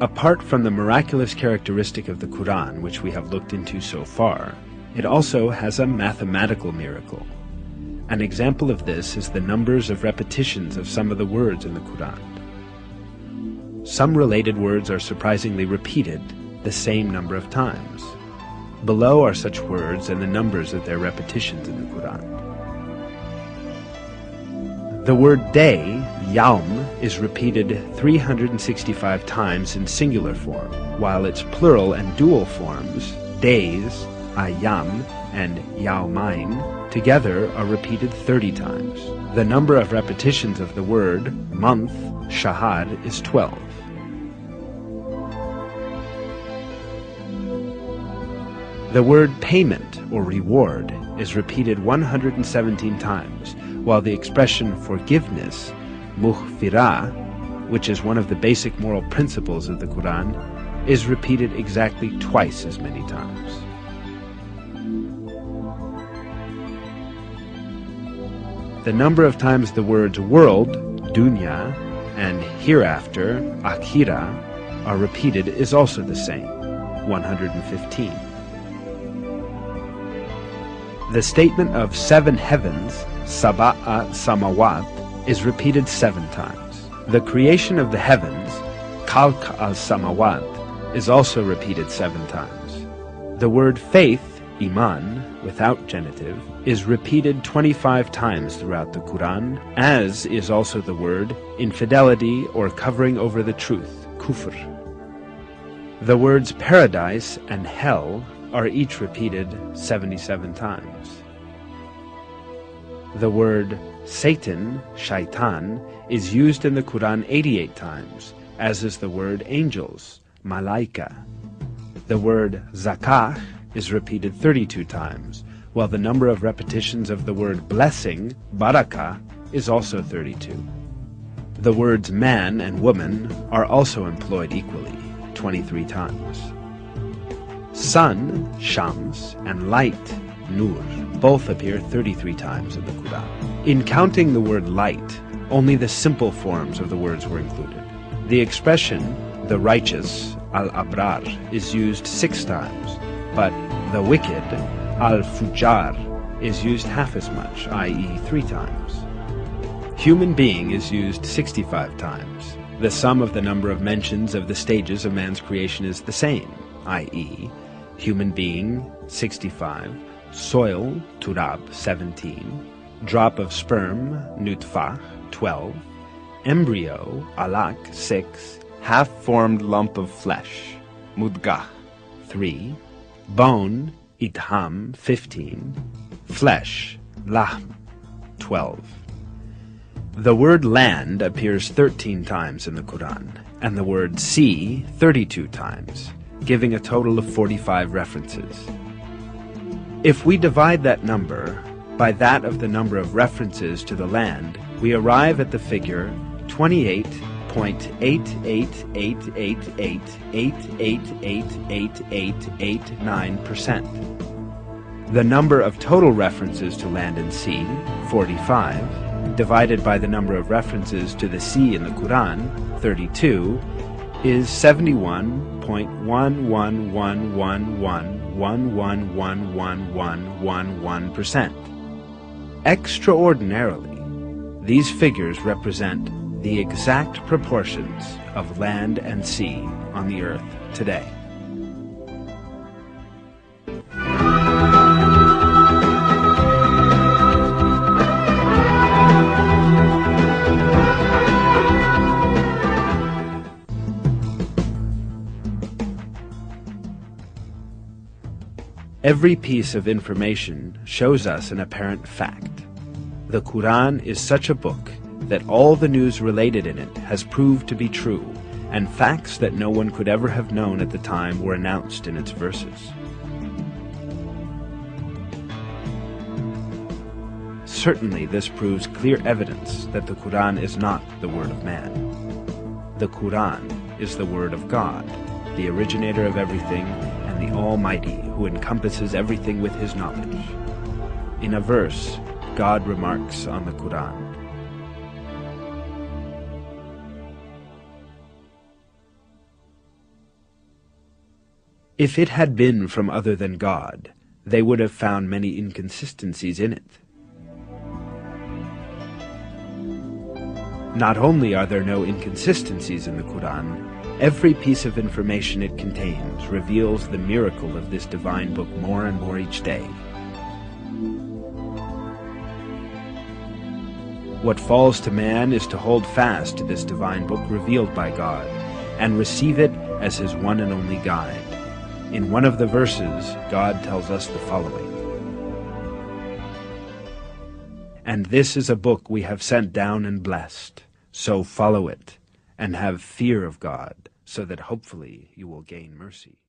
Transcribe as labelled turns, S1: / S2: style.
S1: Apart from the miraculous characteristic of the Qur'an, which we have looked into so far, it also has a mathematical miracle. An example of this is the numbers of repetitions of some of the words in the Qur'an. Some related words are surprisingly repeated the same number of times. Below are such words and the numbers of their repetitions in the Qur'an. The word day, yaum, is repeated 365 times in singular form, while its plural and dual forms, days, ayam, and yaumain, together are repeated 30 times. The number of repetitions of the word month, shahar, is 12. The word payment or reward is repeated 117 times, while the expression forgiveness, mughfirah, which is one of the basic moral principles of the Qur'an, is repeated exactly twice as many times. The number of times the words world, dunya, and hereafter, akhira, are repeated is also the same, 115. The statement of 7 heavens, sab'a samawat, is repeated 7 times. The creation of the heavens, khalq al-samawat, is also repeated 7 times. The word faith, iman, without genitive, is repeated 25 times throughout the Qur'an, as is also the word infidelity or covering over the truth, kufr. The words paradise and hell are each repeated 77 times. The word Satan, shaitan, is used in the Qur'an 88 times, as is the word angels, malaika. The word zakah is repeated 32 times, while the number of repetitions of the word blessing, barakah, is also 32. The words man and woman are also employed equally, 23 times. Sun, shams, and light, nur, both appear 33 times in the Qur'an. In counting the word light, only the simple forms of the words were included. The expression, the righteous, al-abrar, is used 6 times, but the wicked, al-fujar, is used half as much, i.e. 3 times. Human being is used 65 times. The sum of the number of mentions of the stages of man's creation is the same, i.e. human being, 65, soil, turab, 17, drop of sperm, nutfah, 12, embryo, alaq, 6, half-formed lump of flesh, mudgah, 3, bone, idham, 15, flesh, lahm, 12. The word land appears 13 times in the Qur'an, and the word sea 32 times, giving a total of 45 references. If we divide that number by that of the number of references to the land, we arrive at the figure 28.8888888889%. The number of total references to land and sea, 45, divided by the number of references to the sea in the Qur'an, 32, is 71.1111111111%. Extraordinarily, these figures represent the exact proportions of land and sea on the earth today. Every piece of information shows us an apparent fact. The Qur'an is such a book that all the news related in it has proved to be true, and facts that no one could ever have known at the time were announced in its verses. Certainly this proves clear evidence that the Qur'an is not the word of man. The Qur'an is the word of God, the originator of everything, and the Almighty, who encompasses everything with His knowledge. In a verse, God remarks on the Qur'an, If it had been from other than God, they would have found many inconsistencies in it. Not only are there no inconsistencies in the Qur'an, every piece of information it contains reveals the miracle of this divine book more and more each day. What falls to man is to hold fast to this divine book revealed by God, and receive it as his one and only guide. In one of the verses, God tells us the following: "And this is a book we have sent down and blessed, so follow it, and have fear of God, so that hopefully you will gain mercy."